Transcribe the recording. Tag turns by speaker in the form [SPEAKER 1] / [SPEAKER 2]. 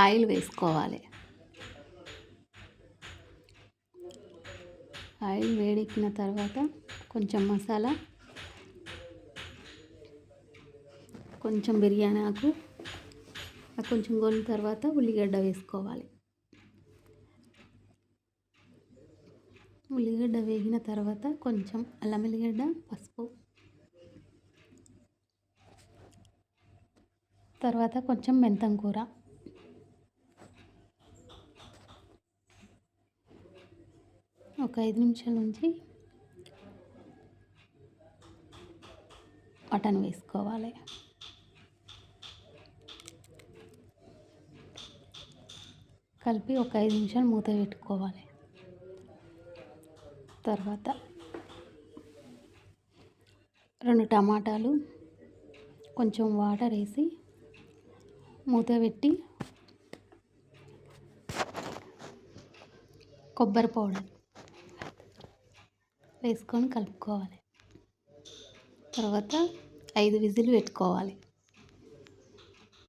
[SPEAKER 1] Oil వేసుకోవాలి. Oil వేడెక్కిన తర్వాత కొంచెం మసాలా, కొంచెం బిర్యానీ ఆకు, కొంచెం గోలిన తర్వాత ఉల్లిగడ్డ వేసుకోవాలి. ఉల్లిగడ్డ వేగిన తర్వాత కొంచెం అల్లం వెల్లిగడ్డ, పసుపు, తర్వాత కొంచెం మెంతం కూర, ఒక 5 నిమిషాల నుంచి మటన్ వేసుకోవాలి. కలిపి ఒక 5 నిమిషాలు మూత పెట్టుకోవాలి. తర్వాత 2 టమాటాలు, కొంచెం వాటర్ వేసి మూత పెట్టి కొబ్బరి పౌడర్ వేసుకొని కలుపుకోవాలి. తర్వాత 5 విజిల్ పెట్టుకోవాలి.